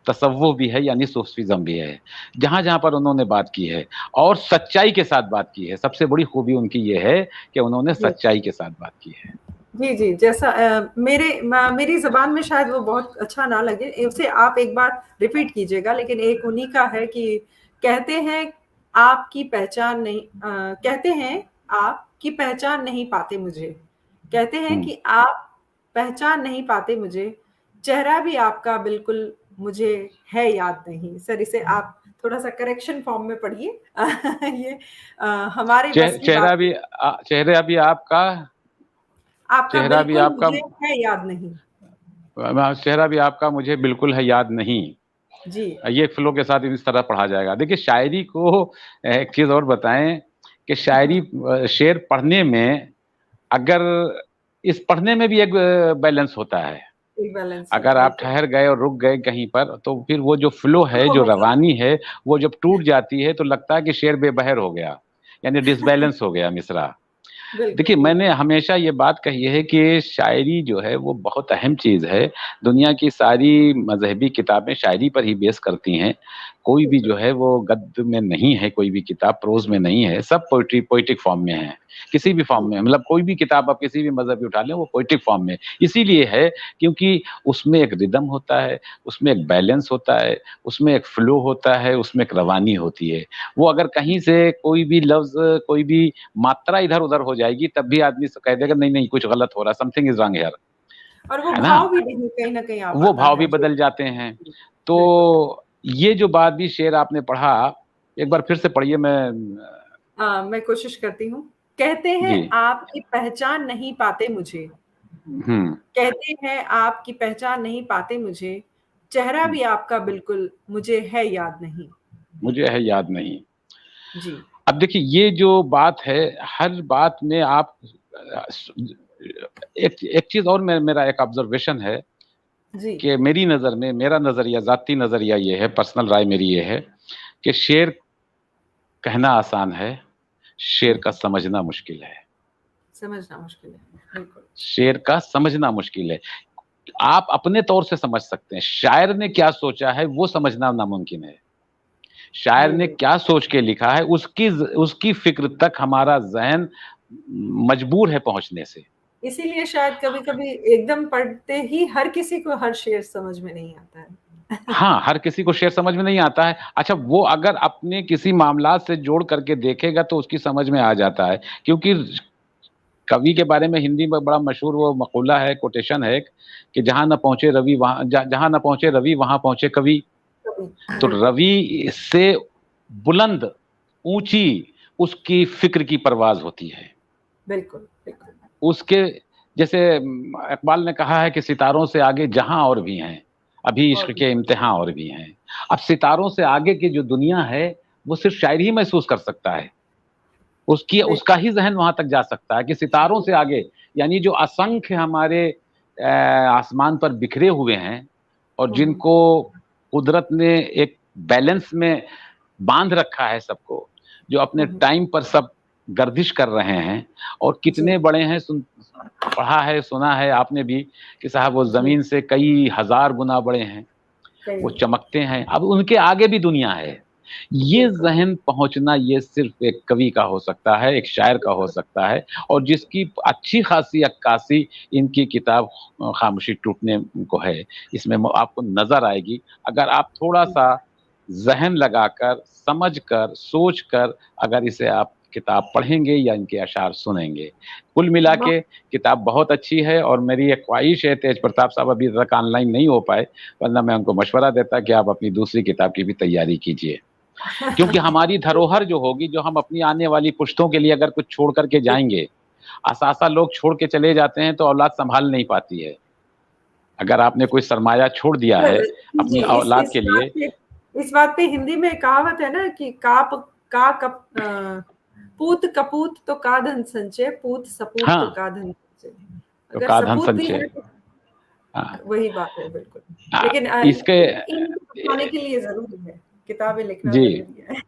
तसव्वुफ़ भी है, यानी सूफ़ीज़्म भी है। जहाँ-जहाँ पर उन्होंने बात की है, और सच्चाई के साथ बात की है। सबसे बड़ी खूबी उनकी ये है कि उन्होंने जी, सच्चाई के साथ बात की है। जी, जी, जैसा मेरी ज़बान में शायद वो बहुत अच्छा ना लगे, उसे आप एक बार रिपीट कीजिएगा, लेकिन एक उन्हीं का है कि कहते हैं आपकी पहचान नहीं कहते हैं आप कि पहचान नहीं पाते मुझे। कहते हैं हुँ। कि आप पहचान नहीं पाते मुझे, चेहरा भी आपका बिल्कुल मुझे है याद नहीं। सर इसे आप थोड़ा-सा करेक्शन फॉर्म में पढ़िए। ये हमारे बस की बात नहीं। चेहरा भी आपका, आपका चेहरा भी बिल्कुल आपका, मुझे है याद नहीं। चेहरा भी आपका मुझे बिल्कुल है याद नहीं। जी। ये फ्लो के साथ इस तरह पढ़ा जाएगा। देखिए, शायरी को एक चीज़ और बताएँ कि शायरी शेर पढ़ने में, अगर इस पढ़ने में भी एक बैलेंस होता है। एक बैलेंस है, अगर आप बिल्कुल। ठहर गए और रुक गए कहीं पर, तो फिर वो जो फ्लो तो है, वो जो मज़ा रवानी है, वो जब टूट जाती है तो लगता है कि शेर बेबहर हो गया, यानी डिसबैलेंस हो गया मिसरा। बिल्कुल, देखिए, मैंने बिल्कुल। हमेशा ये बात कही है कि शायरी जो है वो बहुत अहम चीज़ है। दुनिया की सारी मज़हबी किताबें शायरी पर ही बेस करती हैं। कोई भी जो है वो गद्य में नहीं है, कोई भी किताब प्रोज में नहीं है, सब पोइट्री पोइटिक फॉर्म में है, किसी भी फॉर्म में, मतलब कोई भी किताब आप किसी भी मजहब की उठा लें वो पोइटिक फॉर्म में इसीलिए है क्योंकि उसमें एक रिदम होता है, उसमें एक बैलेंस होता है, उसमें एक फ्लो होता है, उसमें एक रवानी होती है। वो अगर कहीं से कोई भी लफ्ज, कोई भी मात्रा इधर उधर हो जाएगी तब भी आदमी कह देगा नहीं नहीं कुछ गलत हो रहा, समथिंग इज रॉन्ग हियर, और वो है ना? भाव भी कहीं ना कहीं आ वो पाता भाव भी है जो। बदल जाते हैं। तो बिल्कुल। ये जो बात भी शेर आपने पढ़ा, एक बार फिर से पढ़िए। मैं कोशिश करती हूँ। कहते हैं जी। आपकी पहचान नहीं पाते मुझे, हम्म। कहते हैं आपकी पहचान नहीं पाते मुझे, चेहरा भी आपका बिल्कुल मुझे है याद नहीं। मुझे है याद नहीं। जी। अब देखिए ये जो बात है, हर बात में आप एक चीज और मेरा एक ऑब्जर्वेशन है जी। कि मेरी नजर में, मेरा नजरिया, जाती नजरिया ये है, पर्सनल राय मेरी ये है कि शेर कहना आसान है, शेर का समझना मुश्किल है। समझना मुश्किल है, बिल्कुल। शेर का समझना मुश्किल है। आप अपने तौर से समझ सकते हैं, शायर ने क्या सोचा है वो समझना नामुमकिन है। शायर ने ये क्या सोच के लिखा है उसकी उसकी फिक्र तक हमारा जहन मजबूर है पहुंचने से। इसीलिए शायद कभी-कभी एकदम पढ़ते ही हर किसी को हर शेर समझ में नहीं आता है। हाँ, हर किसी को शेर समझ में नहीं आता है। अच्छा, वो अगर अपने किसी मामलात से जोड़ करके देखेगा तो उसकी समझ में आ जाता है, क्योंकि कवि के बारे में हिंदी में बड़ा मशहूर वो मकूला है, कोटेशन है कि जहां न पहुंचे रवि वहां, जहां न पहुंचे रवि वहां पहुंचे कवि। तो बिल्कुल, रवि से बुलंद, ऊंची उसकी फिक्र की परवाज होती है। बिल्कुल, बिल्कुल। उसके जैसे इकबाल ने कहा है कि सितारों से आगे जहां और भी हैं, अभी इश्क और भी। के इम्तिहान और भी हैं। अब सितारों से आगे की जो दुनिया है वो सिर्फ शायर ही महसूस कर सकता है, उसकी उसका ही जहन वहां तक जा सकता है कि सितारों से आगे, यानी जो असंख्य हमारे आसमान पर बिखरे हुए हैं और हुँ, जिनको कुदरत ने एक बैलेंस में बांध रखा है सबको, जो अपने हुँ, हुँ। टाइम पर सब गर्दिश कर रहे हैं, और जी, कितने बड़े हैं। पढ़ा है, सुना है आपने भी कि साहब वो जी, जमीन से कई हजार गुना बड़े हैं, सही वो है, चमकते हैं, अब उनके आगे भी दुनिया है। ये बिल्कुल, जहन पहुंचना ये सिर्फ एक कवि का हो सकता है, एक शायर का हो बिल्कुल। सकता है, और जिसकी अच्छी खासी अक्कासी इनकी किताब खामोशी टूटने को है, इसमें आपको नजर आएगी अगर आप थोड़ा सा जहन लगाकर, समझकर, सोचकर अगर इसे आप किताब पढ़ेंगे या इनके अशार सुनेंगे। कुल मिला बहुत के किताब बहुत अच्छी है, और मेरी एक ख्वाहिश है, तेज प्रताप साहब अभी तक ऑनलाइन नहीं हो पाए, वरना मैं उनको मशवरा देता कि आप अपनी दूसरी किताब की भी तैयारी कीजिए। क्योंकि हमारी धरोहर जो होगी, जो हम अपनी आने वाली पुश्तों के लिए अगर कुछ छोड़ करके जाएंगे, आसा लोग छोड़ के चले जाते हैं तो औलाद संभाल नहीं पाती है। अगर आपने कोई सरमाया छोड़ दिया है जी, अपनी औलाद के लिए। इस बात पे हिंदी में कहावत है ना कि पूत कपूत तो का धन संचय, पूत सपूत तो हाँ, का धन संचय। तो अगर का धन सपूत भी संचय। है तो हाँ, वही बात है, बिल्कुल। लेकिन इसके इनको पाने के लिए ज़रूरी है, किताबें लिखना जी। ज़रूरी है।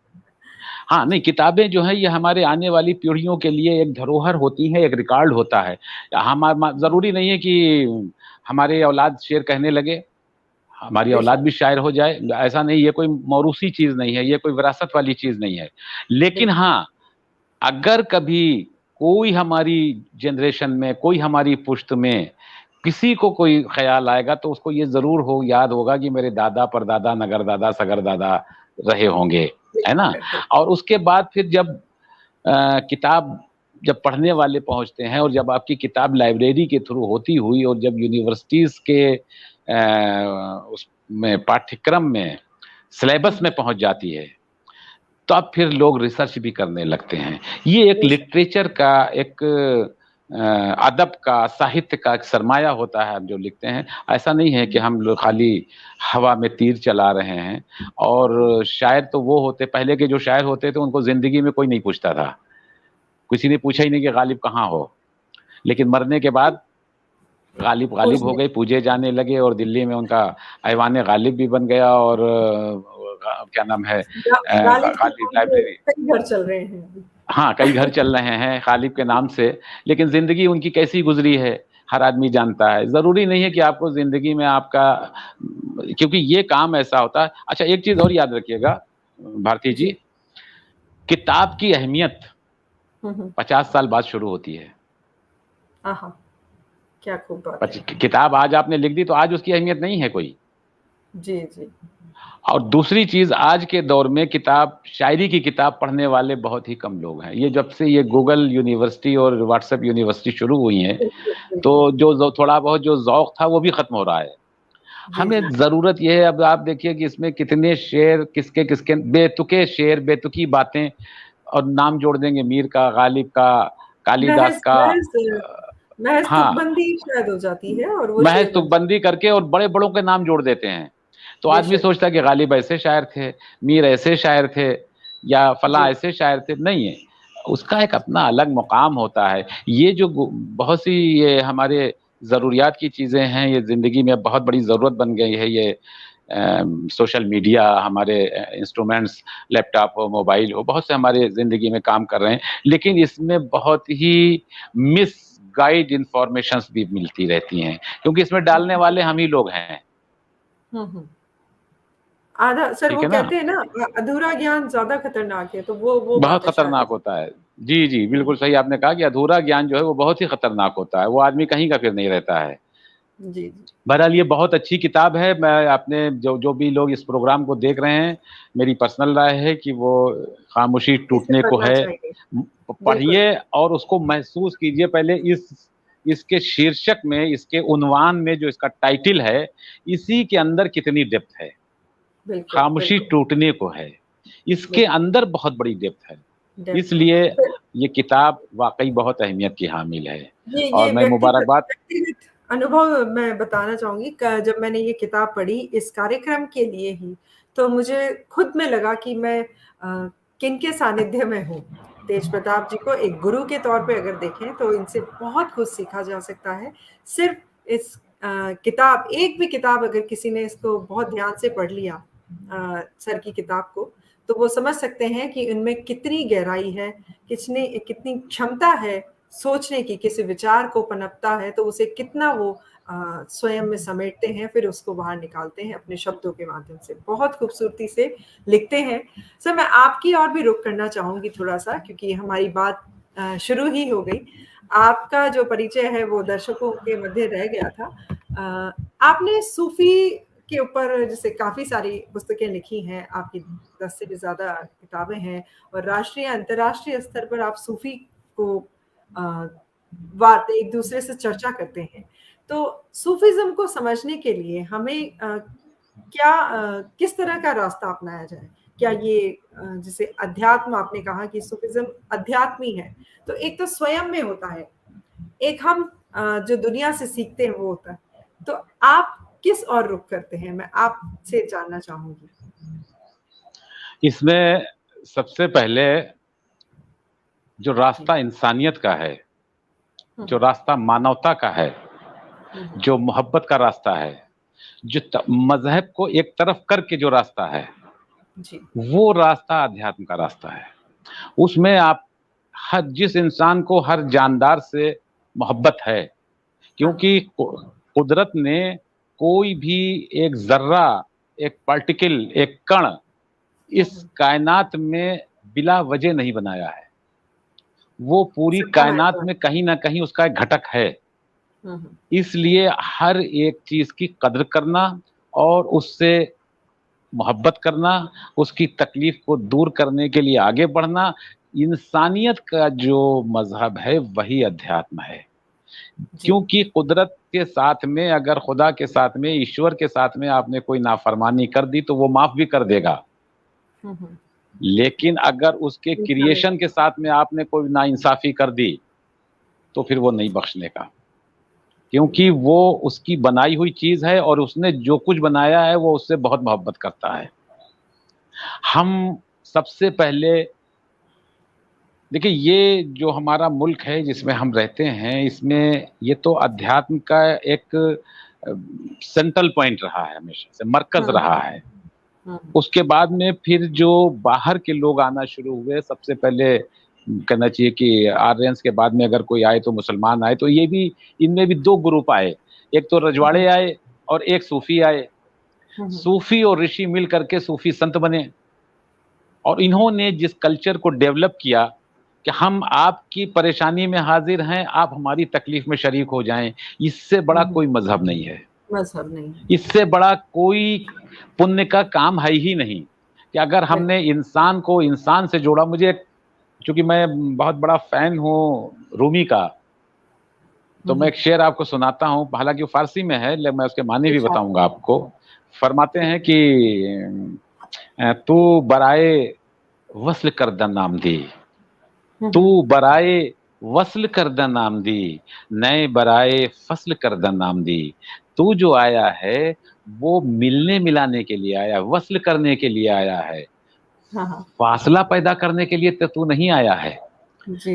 हाँ, नहीं, किताबें जो हैं ये हमारे आने वाली पीढ़ियों के लिए एक धरोहर होती हैं, एक रिकॉर्ड होता है। ज़रूरी नहीं है कि हमारी औलाद शेर कहने लगे, हमारी औलाद बेशक, भी शायर हो जाए, ऐसा नहीं, ये कोई मौरूसी चीज़ नहीं है, ये कोई विरासत वाली चीज़ नहीं है। लेकिन बिल्कुल। हाँ, अगर कभी कोई हमारी जनरेशन में, कोई हमारी पुश्त में किसी को कोई ख़्याल आएगा तो उसको ये ज़रूर याद होगा कि मेरे दादा, परदादा, नगरदादा, सगरदादा रहे होंगे, है ना? बिल्कुल, और उसके बाद फिर जब किताब जब पढ़ने वाले पहुँचते हैं, और जब आपकी किताब लाइब्रेरी के थ्रू होती हुई और जब यूनिवर्सिटीज़ के उसमें पाठ्यक्रम में, सिलेबस में बिल्कुल। पहुँच जाती है, तब फिर लोग रिसर्च भी करने लगते हैं। ये एक बेशक, लिटरेचर का, एक अदब का, साहित्य का एक सरमाया होता है, हम जो लिखते हैं। ऐसा नहीं है कि हम लोग खाली हवा में तीर चला रहे हैं। और शायर तो वो होते, पहले के जो शायर होते थे उनको ज़िंदगी में कोई नहीं पूछता था। किसी ने पूछा ही नहीं कि गालिब कहाँ हो? लेकिन मरने के बाद गालिब गालिब हो पूछने गए, पूजे जाने लगे, और दिल्ली में उनका ऐवान गालिब भी बन गया, और क्या नाम है, गालिब के गालिब नाम पे लाइब्रेरी। कई घर चल रहे हैं। हाँ, कई घर चल रहे हैं गालिब के नाम से, लेकिन ज़िंदगी उनकी कैसी गुज़री है, हर आदमी जानता है। ज़रूरी नहीं है कि आपको ज़िंदगी में आपका, क्योंकि ये काम ऐसा होता है। अच्छा, एक चीज़ और याद रखिएगा भारती जी, जी। किताब की अहमियत हुँ, हुँ। 50 साल बाद शुरू होती है। आहा! क्या खूब बात है। किताब आज आपने लिख दी तो आज उसकी अहमियत नहीं है कोई। जी, जी। और दूसरी चीज़, आज के दौर में किताब, शायरी की किताब पढ़ने वाले बहुत ही कम लोग हैं। ये जब से ये गूगल यूनिवर्सिटी और व्हाट्सएप यूनिवर्सिटी शुरू हुई हैं, बिल्कुल, तो बिल्कुल। जो थोड़ा बहुत जो ज़ौक़ था वो भी ख़त्म हो रहा है। जी, हमें जी। ज़रूरत ये है, अब आप देखिए कि इसमें कितने शेर, किसके बेतुके शेर, बेतुकी बातें, और नाम जोड़ देंगे मीर का, गालिब का, कालिदास महज़ का, महज़ महज़ हाँ, तुकबंदी शायद हो जाती है और वो महज़ शेर बन जाता तुकबंदी करके और बड़े-बड़ों के नाम जोड़ देते हैं। तो है। आदमी बेशक। सोचता है कि गालिब ऐसे शायर थे, मीर ऐसे शायर थे, या फलाँ जी। ऐसे शायर थे, नहीं है। उसका एक अपना अलग मुक़ाम होता है। ये जो बहुत सी ये हमारे ज़रूरियात की चीज़ें हैं, ये ज़िंदगी में बहुत बड़ी ज़रूरत बन गई है, ये सोशल मीडिया, हमारे इंस्ट्रूमेंट्स, लैपटॉप हो, मोबाइल हो, बहुत से हमारे ज़िंदगी में काम कर रहे हैं। लेकिन इसमें बहुत ही मिसगाइड इन्फॉर्मेशंस भी मिलती रहती हैं, क्योंकि इसमें डालने वाले हम ही लोग हैं। हुँ, हुँ। आधा सर ठीक वो है ना? कहते हैं ना अधूरा ज्ञान ज़्यादा खतरनाक है, तो वो बहुत बात है शायद खतरनाक इस। होता है। जी, जी, हुँ। बिल्कुल सही आपने कहा कि अधूरा ज्ञान जो है वो बहुत ही खतरनाक होता है। वो आदमी कहीं का फिर नहीं रहता है। जी, जी। बहरहाल ये बहुत अच्छी किताब है। मैं अपने जो जो भी लोग इस प्रोग्राम को देख रहे हैं, मेरी पर्सनल राय है कि वो खामोशी इसे टूटने को पढ़ना है, चाहिए। बिल्कुल। पढ़िए और उसको महसूस कीजिए। पहले इसके शीर्षक में, इसके उन्वान में जो इसका टाइटल है, इसी के अंदर कितनी डेप्थ है। बिल्कुल, खामोशी बिल्कुल, टूटने को है। इसके बिल्कुल। अंदर बहुत बड़ी डेप्थ है। डेप्थ है। इसलिए फिर ये किताब वाक़ई बहुत अहमियत की हामिल है, ये और मैं व्यक्तिगत मुबारकबाद। व्यक्तिगत अनुभव मैं बताना चाहूँगी क जब मैंने ये किताब पढ़ी इस कार्यक्रम के लिए ही, तो मुझे खुद में लगा कि मैं किनके सानिध्य में हूँ। तेज प्रताप जी को एक गुरु के तौर पे अगर देखें तो इनसे बहुत कुछ सीखा जा सकता है। सिर्फ़ इस किताब एक भी किताब अगर किसी ने इसको बहुत ध्यान से पढ़ लिया सर की किताब को, तो वो समझ सकते हैं कि इनमें कितनी गहराई है, कितनी कितनी क्षमता है सोचने की, किसी विचार को पनपता है तो उसे कितना वो स्वयं में समेटते हैं, फिर उसको बाहर निकालते हैं अपने शब्दों के माध्यम से। बहुत खूबसूरती से लिखते हैं। सर मैं आपकी ओर भी रुख करना चाहूँगी थोड़ा-सा क्योंकि हमारी बात शुरू ही हो गई। आपका जो परिचय है वो दर्शकों के मध्य रह गया था। आपने सूफ़ी के ऊपर जैसे काफ़ी सारी पुस्तकें लिखी हैं, आपकी 10 से भी ज़्यादा किताबें हैं और राष्ट्रीय, अंतर्राष्ट्रीय स्तर पर आप सूफ़ी को अ, बात एक-दूसरे से चर्चा करते हैं। तो सूफ़ीज़्म को समझने के लिए हमें किस तरह का रास्ता अपनाया जाए? क्या ये जैसे अध्यात्म आपने कहा कि सूफ़ीज़्म अध्यात्म ही है, तो एक तो स्वयं में होता है, एक हम जो दुनिया से सीखते हैं वो होता है। तो आप किस ओर रुख करते हैं? मैं आपसे जानना चाहूँगी। इसमें सबसे पहले जो जी। रास्ता इंसानियत का है, हुँ, जो हुँ। रास्ता मानवता का है, हुँ, हुँ। जो मोहब्बत का रास्ता है, जो मज़हब को एक तरफ करके जो रास्ता है, जी। वो रास्ता अध्यात्म का रास्ता है। उसमें आप हर जिस इंसान को हर जानदार से मोहब्बत है, हाँ, हाँ। क्योंकि कुदरत ने कोई भी एक ज़र्रा, एक पार्टिकल, एक कण हुँ, इस हुँ। कायनात में बिला वजह नहीं बनाया है। वो पूरी सपना है कायनात तो। में कहीं न कहीं उसका एक घटक है। हुँ, हुँ। इसलिए हर एक चीज़ की कद्र करना और उससे मोहब्बत करना, उसकी तकलीफ़ को दूर करने के लिए आगे बढ़ना, इंसानियत का जो मज़हब है वही अध्यात्म है। जी। क्योंकि कुदरत के साथ में, अगर खुदा के साथ में, ईश्वर के साथ में आपने कोई नाफ़रमानी कर दी तो वो माफ़ भी कर देगा। हुँ, हुँ। लेकिन अगर उसके इंसानियत क्रिएशन के साथ में आपने कोई नाइंसाफ़ी कर दी, तो फिर वो नहीं बख्शने का। क्योंकि वो उसकी बनाई हुई चीज़ है और उसने जो कुछ बनाया है वो उससे बहुत मोहब्बत करता है। हम सबसे पहले देखिए, ये जो हमारा मुल्क है जिसमें हम रहते हैं, इसमें ये तो अध्यात्म का एक सेंट्रल पॉइंट रहा है, हमेशा से मरकज़ हुँ, रहा है। हुँ, हुँ। उसके बाद में फिर जो बाहर के लोग आना शुरू हुए, सबसे पहले करना चाहिए कि आर्यंस के बाद में अगर कोई आए तो मुसलमान आए, तो ये भी, इनमें भी दो ग्रुप आए, एक तो रजवाड़े आए और एक सूफी आए। सूफी और ऋषि मिल करके सूफी संत बने, और इन्होंने जिस कल्चर को डेवलप किया कि हम आपकी परेशानी में हाजिर हैं, आप हमारी तकलीफ में शरीक हो जाएं, इससे बड़ा कोई मजहब नहीं है, मजहब नहीं, इससे बड़ा कोई पुण्य का काम है ही नहीं कि अगर हमने इंसान को इंसान से जोड़ा। मुझे, चूंकि मैं बहुत बड़ा फैन हूँ रूमी का, तो मैं एक शेर आपको सुनाता हूँ, हालांकि वो फारसी में है, लेकिन मैं उसके माने भी बताऊंगा आपको। फरमाते हैं कि तू बराए वस्ल करदा नाम दी, तू बराए वस्ल करदा नाम दी, नए बराए फसल करदा नाम दी। तू जो आया है वो मिलने मिलाने के लिए आया, वस्ल करने के लिए आया है, फासला पैदा करने के लिए तो तू नहीं आया है।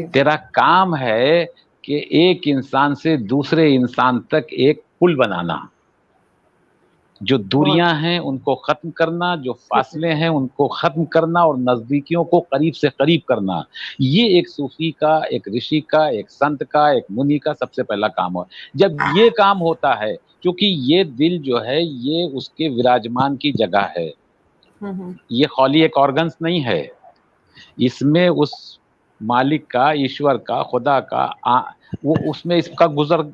तेरा काम है कि एक इंसान से दूसरे इंसान तक एक पुल बनाना, जो दूरियां हैं उनको खत्म करना, जो फासले हैं उनको खत्म करना, और नजदीकियों को करीब से करीब करना। ये एक सूफी का, एक ऋषि का, एक संत का, एक मुनि का सबसे पहला काम है। जब ये काम होता है, क्योंकि ये दिल जो है ये उसके विराजमान की जगह है, ये खाली एक ऑर्गन्स नहीं है, इसमें उस मालिक का, ईश्वर का, खुदा का वो उसमें इसका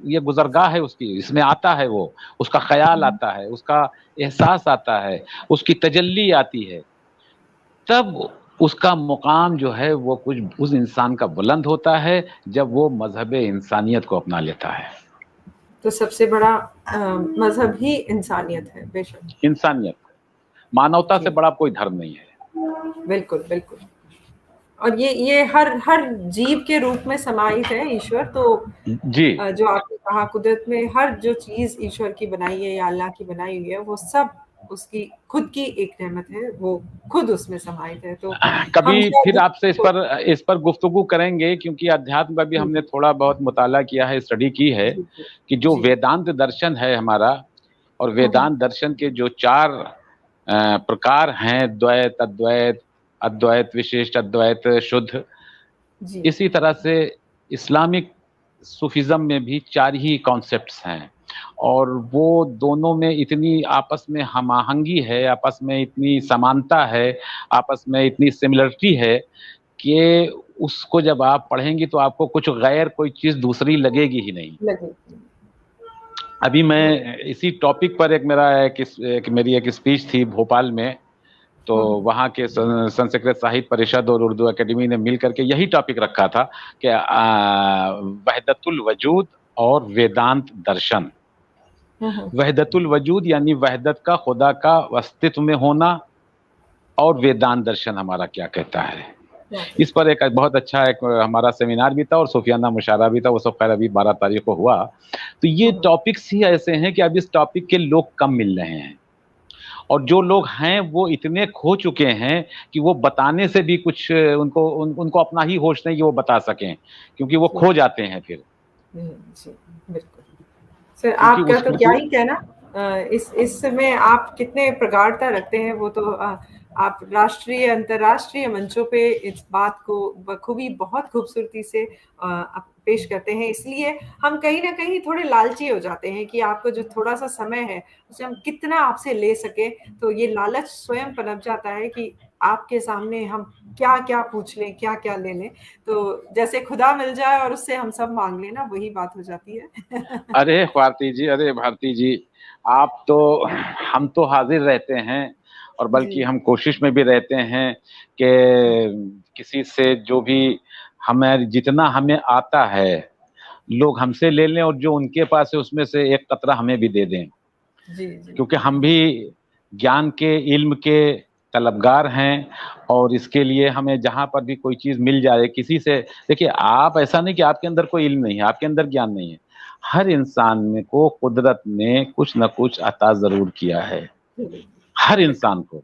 ये गुजरगाह है उसकी, इसमें आता है वो, उसका ख्याल आता है, उसका एहसास आता है, उसकी तजल्ली आती है, तब उसका मुकाम जो है वो कुछ उस इंसान का बुलंद होता है, जब वो मजहब इंसानियत को अपना लेता है। तो सबसे बड़ा मजहब ही इंसानियत है, बेशक इंसानियत, मानवता से बड़ा कोई धर्म नहीं है। बिल्कुल बिल्कुल। और ये हर जीव के रूप में समाहित है ईश्वर। तो जी, जो आपने कहा, कुदरत में हर जो चीज ईश्वर की बनाई है या अल्लाह की बनाई हुई है, वो सब उसकी खुद की एक नेमत है, वो खुद उसमें समाहित है। तो कभी फिर आपसे इस पर गुफ्तगू करेंगे, क्योंकि अध्यात्म का भी हमने थोड़ा बहुत मुताला किया है, स्टडी की है, कि जो वेदांत दर्शन है हमारा, और वेदांत दर्शन के जो 4 प्रकार हैं, द्वैत, अद्वैत, अद्वैत विशिष्ट, अद्वैत शुद्ध, इसी तरह से इस्लामिक सूफिज्म में भी 4 ही कॉन्सेप्ट्स हैं, और वो दोनों में इतनी आपस में हमाहंगी है, आपस में इतनी समानता है, आपस में इतनी सिमिलरिटी है कि उसको जब आप पढ़ेंगी तो आपको कुछ गैर कोई चीज दूसरी लगेगी ही नहीं। अभी मैं इसी टॉपिक पर मेरी एक स्पीच थी भोपाल में, तो वहाँ के संस्कृत साहित्य परिषद और उर्दू एकेडमी ने मिल करके यही टॉपिक रखा था कि वहदतुल वजूद और वेदांत दर्शन। वहदतुल वजूद यानी वहदत का, खुदा का अस्तित्व में होना, और वेदांत दर्शन हमारा क्या कहता है। इस पर एक बहुत अच्छा एक हमारा सेमिनार भी था और सूफियाना मुशायरा भी था, वो सब खैर अभी 12 तारीख को हुआ। तो ये टॉपिक्स ही ऐसे हैं कि अब इस टॉपिक के लोग कम मिल रहे हैं, और जो लोग हैं वो इतने खो चुके हैं कि वो बताने से भी कुछ उनको अपना ही होश नहीं कि वो बता सकें, क्योंकि वो खो जाते हैं फिर। बिल्कुल सर, आपका तो क्या ही कहना। इसमें आप कितने प्रगाढ़ता रखते हैं, वो तो आप राष्ट्रीय अंतर्राष्ट्रीय मंचों पे इस बात को बखूबी बहुत खूबसूरती से पेश करते हैं। इसलिए हम कहीं ना कहीं थोड़े लालची हो जाते हैं कि आपको जो थोड़ा सा समय है उसे हम कितना आपसे ले सके, तो ये लालच स्वयं पनप जाता है कि आपके सामने हम क्या क्या पूछ लें, क्या क्या ले लें। तो जैसे खुदा मिल जाए और उससे हम सब मांग लें ना, वही बात हो जाती है। अरे भारती जी, अरे भारती जी, आप तो, हम तो हाजिर रहते हैं, और बल्कि हम कोशिश में भी रहते हैं कि किसी से जो भी हमें, जितना हमें आता है लोग हमसे ले लें, और जो उनके पास है उसमें से एक कतरा हमें भी दे दें। क्योंकि हम भी ज्ञान के, इल्म के तलबगार हैं, और इसके लिए हमें जहां पर भी कोई चीज मिल जाए किसी से, देखिए आप, ऐसा नहीं कि आपके अंदर कोई इल्म नहीं है, आपके अंदर ज्ञान नहीं है, हर इंसान में को कुदरत ने कुछ न कुछ अता जरूर किया है, हर इंसान को,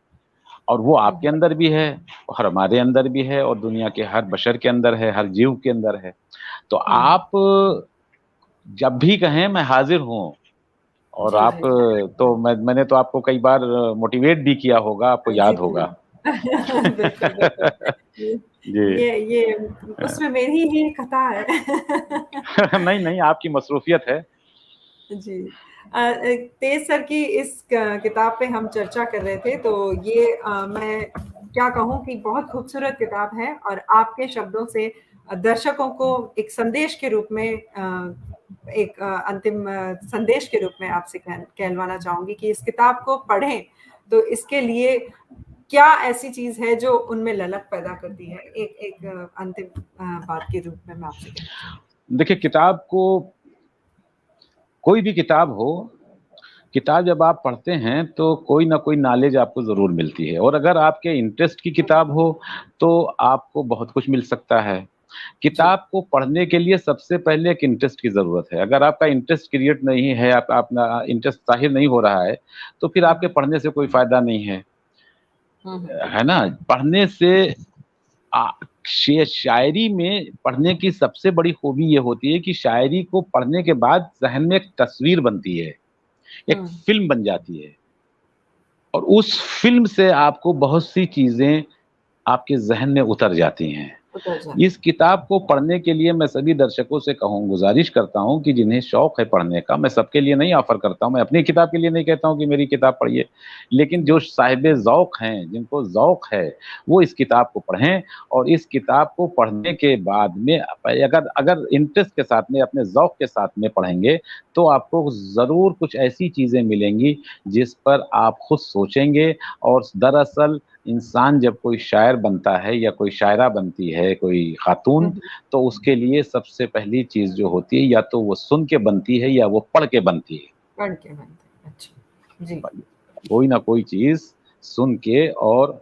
और वो आपके अंदर भी है और हमारे अंदर भी है और दुनिया के हर बशर के अंदर है, हर जीव के अंदर है। तो आप जब भी कहें मैं हाजिर हूँ, और आप तो मैंने तो आपको कई बार मोटिवेट भी किया होगा, आपको याद होगा। ये जी। ये उसमें मेरी ही कथा है। नहीं, नहीं, आपकी मसरूफियत है। जी। तेज सर की इस किताब पे हम चर्चा कर रहे थे, तो ये मैं क्या कहूँ कि बहुत खूबसूरत किताब है, और आपके शब्दों से दर्शकों को एक संदेश के रूप में एक अंतिम संदेश के रूप में आपसे कहलवाना चाहूंगी कि इस किताब को पढ़ें, तो इसके लिए क्या ऐसी चीज है जो उनमें ललक पैदा करती है? एक एक अंतिम बात के रूप में मैं आपसे कहना चाहूंगी। देखिए, किताब को, कोई भी किताब हो, किताब जब आप पढ़ते हैं तो कोई ना कोई नॉलेज आपको ज़रूर मिलती है, और अगर आपके इंटरेस्ट की किताब हो तो आपको बहुत कुछ मिल सकता है। जी। किताब को पढ़ने के लिए सबसे पहले एक इंटरेस्ट की ज़रूरत है। अगर आपका इंटरेस्ट क्रिएट नहीं है, आप अपना इंटरेस्ट ज़ाहिर नहीं हो रहा है, तो फिर आपके पढ़ने से कोई फ़ायदा नहीं है। है ना? पढ़ने से आ, शायरी में पढ़ने की सबसे बड़ी खूबी ये होती है कि शायरी को पढ़ने के बाद ज़हन में एक तस्वीर बनती है, एक फ़िल्म बन जाती है, और उस फ़िल्म से आपको बहुत सी चीज़ें आपके ज़हन में उतर जाती हैं। उतर जाती इस किताब को पढ़ने के लिए मैं सभी दर्शकों से गुज़ारिश करता हूँ कि जिन्हें शौक है पढ़ने का, मैं सबके लिए नहीं ऑफ़र करता हूँ, मैं अपनी किताब के लिए नहीं कहता हूँ कि मेरी किताब पढ़िए, लेकिन जो साहिबे ज़ौक़ हैं, जिनको ज़ौक़ है, वो इस किताब को पढ़ें, और इस किताब को पढ़ने के बाद में अगर अगर इंटरेस्ट के साथ में, अपने ज़ौक़ के साथ में पढ़ेंगे, तो आपको ज़रूर कुछ ऐसी चीज़ें मिलेंगी, जिस पर आप खुद सोचेंगे। और दरअसल इंसान जब कोई शायर बनता है या कोई शायरा बनती है, कोई खातून, तो उसके लिए सबसे पहली चीज़ जो होती है, या तो वो सुन के बनती है या वो पढ़ के बनती है। पढ़ के बनते हैं। अच्छा। जी। कोई ना कोई चीज़ सुन के और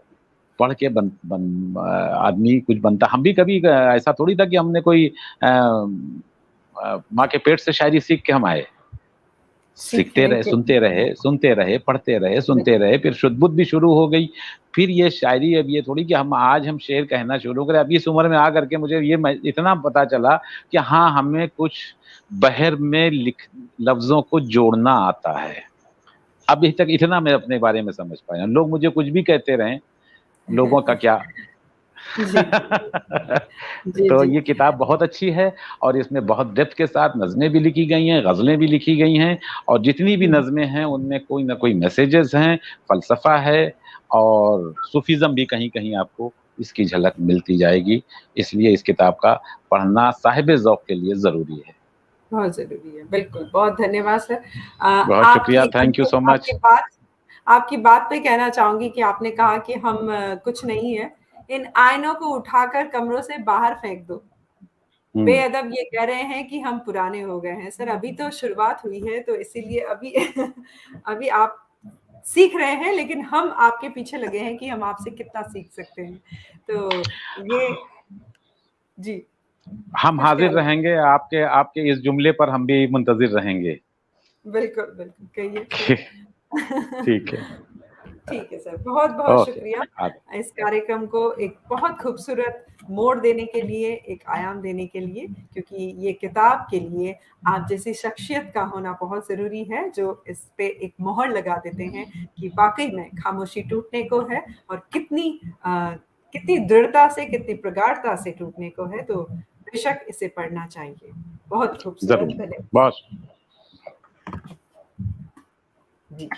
पढ़ के आदमी कुछ बनता। हम भी कभी ऐसा थोड़ी था कि हमने कोई माँ के पेट से शायरी सीख के हम आए। सीखते सीखने रहे, के सुनते रहे, पढ़ते रहे, सुनते रहे, फिर शुद्ध-बुद्ध भी शुरू हो गई। फिर ये शायरी, अब ये थोड़ी कि हम शेर कहना शुरू करें। अब इस उम्र में आकर के मुझे ये इतना पता चला कि हाँ, हमें कुछ बहर में लफ्ज़ों को जोड़ना आता है। अभी तक इतना मैं अपने बारे में समझ पाया। लोग मुझे कुछ भी कहते रहें, लोगों का क्या। जी। जी, तो जी। ये किताब बहुत अच्छी है, और इसमें बहुत डेप्थ के साथ नज़्में भी लिखी गई हैं, ग़ज़लें भी लिखी गई हैं, और जितनी भी नज़्में हैं उनमें कोई न कोई मैसेजेस हैं, फ़लसफ़ा है, और सूफ़ीज़्म भी कहीं-कहीं आपको इसकी झलक मिलती जाएगी। इसलिए इस किताब का पढ़ना साहिब ज़ौक़ के लिए ज़रूरी है। बहुत ज़रूरी है, बिल्कुल, बहुत धन्यवाद सर। बहुत शुक्रिया, थैंक यू सो मच। आपकी बात पे कहना चाहूँगी कि आपने कहा कि हम कुछ नहीं है, इन आईनों को उठाकर कमरों से बाहर फेंक दो। हुँ। बेअदब ये कह रहे हैं कि हम पुराने हो गए हैं। सर, अभी तो शुरुआत हुई है, तो इसीलिए अभी अभी आप सीख रहे हैं, लेकिन हम आपके पीछे लगे हैं कि हम आपसे कितना सीख सकते हैं। तो ये जी, हम कुछ हाज़िर कहना रहेंगे, आपके आपके इस जुमले पर हम भी मुंतज़िर रहेंगे। बिल्कुल, बिल्कुल, कहिए सर। ठीक है। ठीक है सर, बहुत-बहुत ओके, शुक्रिया आप इस कार्यक्रम को एक बहुत खूबसूरत मोड़ देने के लिए, एक आयाम देने के लिए, क्योंकि ये किताब के लिए आप जैसी शख्सियत का होना बहुत ज़रूरी है, जो इस पे एक मोहर लगा देते हैं कि वाक़ई में खामोशी टूटने को है, और कितनी दृढ़ता से, कितनी प्रगाढ़ता से टूटने को है, तो बेशक इसे पढ़ना चाहिए। बहुत खूबसूरत, ज़रूर, धन्यवाद। बहुत जी।